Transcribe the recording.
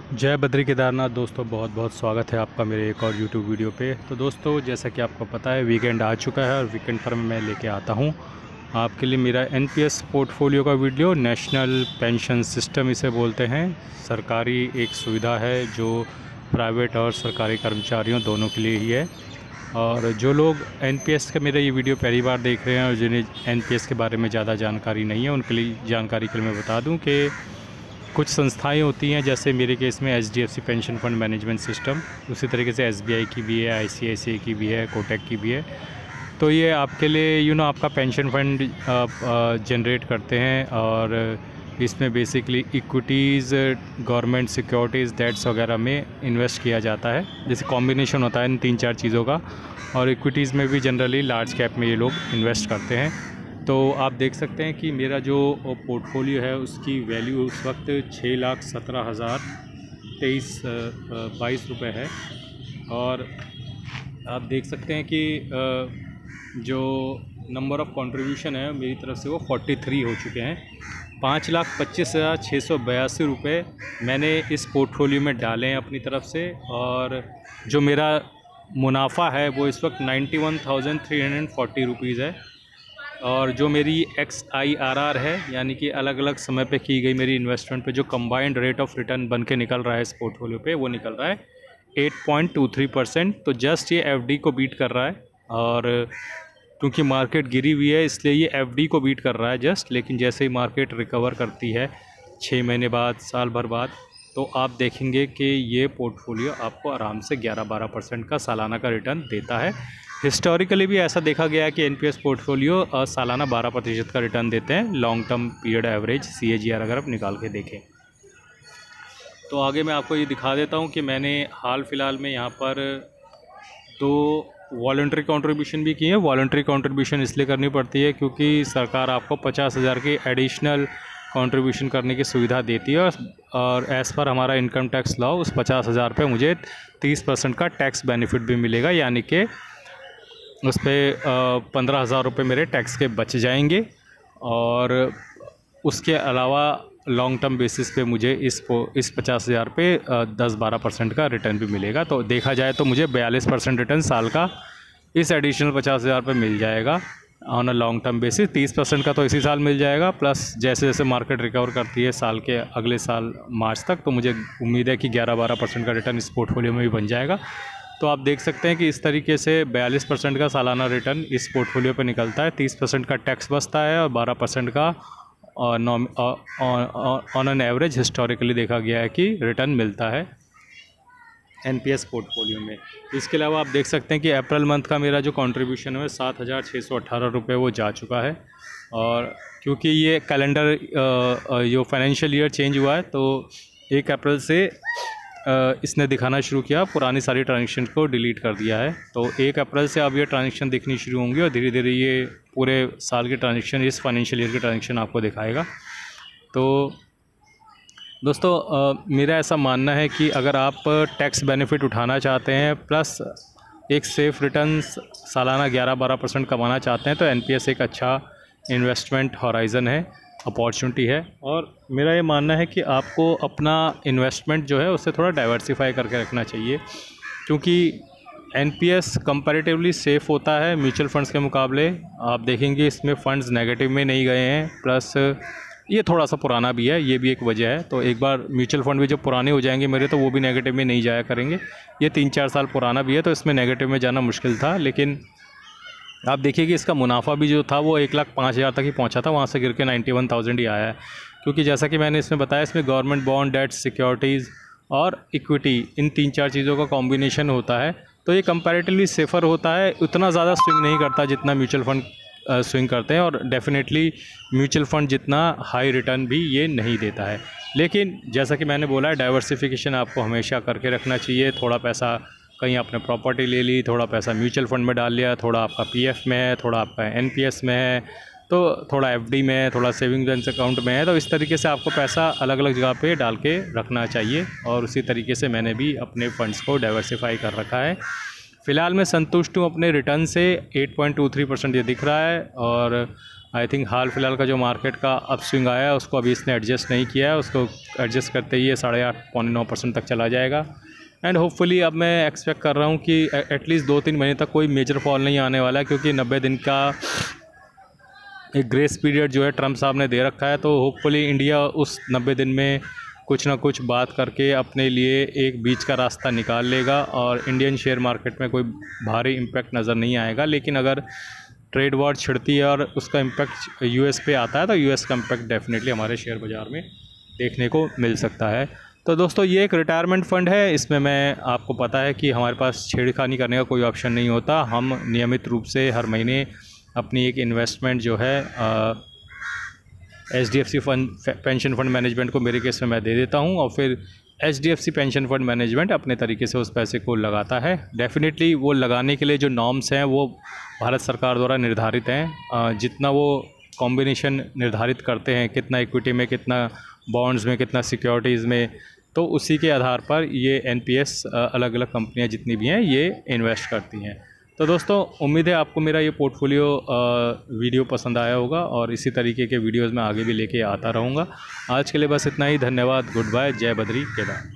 जय बद्री केदारनाथ। दोस्तों बहुत बहुत स्वागत है आपका मेरे एक और यूट्यूब वीडियो पे। तो दोस्तों जैसा कि आपको पता है वीकेंड आ चुका है और वीकेंड पर मैं लेके आता हूँ आपके लिए मेरा एनपीएस पोर्टफोलियो का वीडियो। नेशनल पेंशन सिस्टम इसे बोलते हैं। सरकारी एक सुविधा है जो प्राइवेट और सरकारी कर्मचारियों दोनों के लिए ही है। और जो लोग एनपीएस का मेरा ये वीडियो पहली बार देख रहे हैं और जिन्हें एनपीएस के बारे में ज़्यादा जानकारी नहीं है उनके लिए जानकारी के लिए मैं बता दूं कि कुछ संस्थाएं होती हैं, जैसे मेरे केस में HDFC pension fund management system, उसी तरीके से एसबीआई की भी है, आईसीआईसीआई की भी है, कोटक की भी है। तो ये आपके लिए आपका पेंशन फंड जनरेट करते हैं और इसमें basically equities, government securities, debts वगैरह में इन्वेस्ट किया जाता है। जैसे कॉम्बिनेशन होता है इन 3-4 चीज़ों का। और इक्विटीज़ में भी जनरली लार्ज कैप में ये लोग इन्वेस्ट करते हैं। तो आप देख सकते हैं कि मेरा जो पोर्टफोलियो है उसकी वैल्यू उस वक्त 6,17,022 रुपये है। और आप देख सकते हैं कि जो नंबर ऑफ़ कंट्रीब्यूशन है मेरी तरफ से वो 43 हो चुके हैं। 5,25,682 रुपये मैंने इस पोर्टफोलियो में डाले हैं अपनी तरफ से। और जो मेरा मुनाफा है वो इस वक्त 91,340 रुपीज़ है। और जो मेरी XIRR है, यानी कि अलग अलग समय पे की गई मेरी इन्वेस्टमेंट पे जो कंबाइंड रेट ऑफ रिटर्न बन के निकल रहा है इस पोर्टफोलियो पे, वो निकल रहा है 8.23%। तो जस्ट ये FD को बीट कर रहा है। और क्योंकि मार्केट गिरी हुई है इसलिए ये FD को बीट कर रहा है जस्ट। लेकिन जैसे ही मार्केट रिकवर करती है 6 महीने बाद, साल भर बाद, तो आप देखेंगे कि ये पोर्टफोलियो आपको आराम से 11-12% का सालाना का रिटर्न देता है। हिस्टोरिकली भी ऐसा देखा गया है कि एनपीएस पोर्टफोलियो सालाना 12% का रिटर्न देते हैं, long term period average CAGR अगर आप निकाल के देखें। तो आगे मैं आपको ये दिखा देता हूँ कि मैंने हाल फिलहाल में यहाँ पर 2 वॉलंटरी कंट्रीब्यूशन भी की है। वॉलंटरी कंट्रीब्यूशन इसलिए करनी पड़ती है क्योंकि सरकार आपको 50,000 की एडिशनल कंट्रीब्यूशन करने की सुविधा देती है। और एज़ पर हमारा इनकम टैक्स लॉ उस 50,000 पे मुझे 30% का टैक्स बेनिफिट भी मिलेगा, यानी कि उस पर 15,000 रुपये मेरे टैक्स के बच जाएंगे। और उसके अलावा लॉन्ग टर्म बेसिस पे मुझे इस 50,000 पे 10-12% का रिटर्न भी मिलेगा। तो देखा जाए तो मुझे 42% रिटर्न साल का इस एडिशनल 50,000 पे मिल जाएगा on a long term basis. 30% का तो इसी साल मिल जाएगा, प्लस जैसे जैसे मार्केट रिकवर करती है साल के अगले साल मार्च तक, तो मुझे उम्मीद है कि 11-12% का रिटर्न इस पोर्टफोलियो में भी बन जाएगा। तो आप देख सकते हैं कि इस तरीके से 42% का सालाना रिटर्न इस पोर्टफोलियो पे निकलता है। 30% का टैक्स बचता है और 12% का ऑन एन एवरेज हिस्टोरिकली देखा गया है कि रिटर्न मिलता है एनपीएस पोर्टफोलियो में। इसके अलावा आप देख सकते हैं कि अप्रैल मंथ का मेरा जो कंट्रीब्यूशन है 7,618 रुपये वो जा चुका है। और क्योंकि ये कैलेंडर जो फाइनेंशियल ईयर चेंज हुआ है तो 1 अप्रैल से इसने दिखाना शुरू किया, पुरानी सारी ट्रांजेक्शन को डिलीट कर दिया है। तो 1 अप्रैल से अब ये ट्रांजेक्शन दिखनी शुरू होंगी और धीरे धीरे ये पूरे साल की ट्रांजेक्शन, इस फाइनेंशियल ईयर की ट्रांजेक्शन आपको दिखाएगा। तो दोस्तों मेरा ऐसा मानना है कि अगर आप टैक्स बेनिफिट उठाना चाहते हैं प्लस एक सेफ़ रिटर्न सालाना 11-12% कमाना चाहते हैं तो एनपीएस एक अच्छा इन्वेस्टमेंट हॉराइज़न है, अपॉर्चुनिटी है। और मेरा ये मानना है कि आपको अपना इन्वेस्टमेंट जो है उससे थोड़ा डाइवर्सिफाई करके रखना चाहिए, क्योंकि एनपीएस कंपैरेटिवली सेफ़ होता है म्यूचुअल फंड्स के मुकाबले। आप देखेंगे इसमें फ़ंड्स नेगेटिव में नहीं गए हैं, प्लस ये थोड़ा सा पुराना भी है, ये भी एक वजह है। तो एक बार म्यूचुअल फंड भी जब पुराने हो जाएंगे मेरे तो वो भी नेगेटिव में नहीं जाया करेंगे। ये 3-4 साल पुराना भी है तो इसमें नेगेटिव में जाना मुश्किल था। लेकिन आप देखिए कि इसका मुनाफा भी जो था वो 1,05,000 तक ही पहुंचा था, वहां से गिर के 91,000 ही आया है। क्योंकि जैसा कि मैंने इसमें बताया, इसमें गवर्नमेंट बॉन्ड, डेट, सिक्योरिटीज़ और इक्विटी, इन 3-4 चीज़ों का कॉम्बिनेशन होता है। तो ये कंपैरेटिवली सेफ़र होता है, उतना ज़्यादा स्विंग नहीं करता जितना म्यूचुअल फंड स्विंग करते हैं। और डेफिनेटली म्यूचुअल फंड जितना हाई रिटर्न भी ये नहीं देता है। लेकिन जैसा कि मैंने बोला है, डाइवर्सिफिकेशन आपको हमेशा करके रखना चाहिए। थोड़ा पैसा कहीं आपने प्रॉपर्टी ले ली, थोड़ा पैसा म्यूचुअल फंड में डाल लिया, थोड़ा आपका PF में है, थोड़ा आपका NPS में है, तो थोड़ा FD में है, थोड़ा सेविंग बैंक अकाउंट में है। तो इस तरीके से आपको पैसा अलग अलग जगह पे डाल के रखना चाहिए। और उसी तरीके से मैंने भी अपने फंड्स को डाइवर्सिफाई कर रखा है। फ़िलहाल मैं संतुष्ट हूँ अपने रिटर्न से। 8.23% ये दिख रहा है। और आई थिंक हाल फिलहाल का जो मार्केट का अपस्विंग आया है उसको अभी इसने एडजस्ट नहीं किया है, उसको एडजस्ट करते ही ये 8.5-9% तक चला जाएगा। एंड होपफुली अब मैं एक्सपेक्ट कर रहा हूँ कि एटलीस्ट 2-3 महीने तक कोई मेजर फॉल नहीं आने वाला है, क्योंकि 90 दिन का एक ग्रेस पीरियड जो है ट्रम्प साहब ने दे रखा है। तो होपफुली इंडिया उस 90 दिन में कुछ ना कुछ बात करके अपने लिए एक बीच का रास्ता निकाल लेगा और इंडियन शेयर मार्केट में कोई भारी इम्पैक्ट नज़र नहीं आएगा। लेकिन अगर ट्रेड वॉर छिड़ती है और उसका इम्पैक्ट यूएस पे आता है तो यूएस का इम्पैक्ट डेफिनेटली हमारे शेयर बाज़ार में देखने को मिल सकता है। तो दोस्तों ये एक रिटायरमेंट फ़ंड है, इसमें मैं आपको पता है कि हमारे पास छेड़खानी करने का कोई ऑप्शन नहीं होता। हम नियमित रूप से हर महीने अपनी एक इन्वेस्टमेंट जो है HDFC पेंशन फ़ंड मैनेजमेंट को मेरे केस में मैं दे देता हूं और फिर HDFC पेंशन फ़ंड मैनेजमेंट अपने तरीके से उस पैसे को लगाता है। डेफिनेटली वो लगाने के लिए जो नॉर्म्स हैं वो भारत सरकार द्वारा निर्धारित हैं। जितना वो कॉम्बिनेशन निर्धारित करते हैं, कितना इक्विटी में, कितना बॉन्ड्स में, कितना सिक्योरिटीज़ में, तो उसी के आधार पर ये NPS अलग अलग कंपनियां जितनी भी हैं ये इन्वेस्ट करती हैं। तो दोस्तों उम्मीद है आपको मेरा ये पोर्टफोलियो वीडियो पसंद आया होगा और इसी तरीके के वीडियोज़ मैं आगे भी लेके आता रहूँगा। आज के लिए बस इतना ही। धन्यवाद। Good bye. जय बद्री केदार।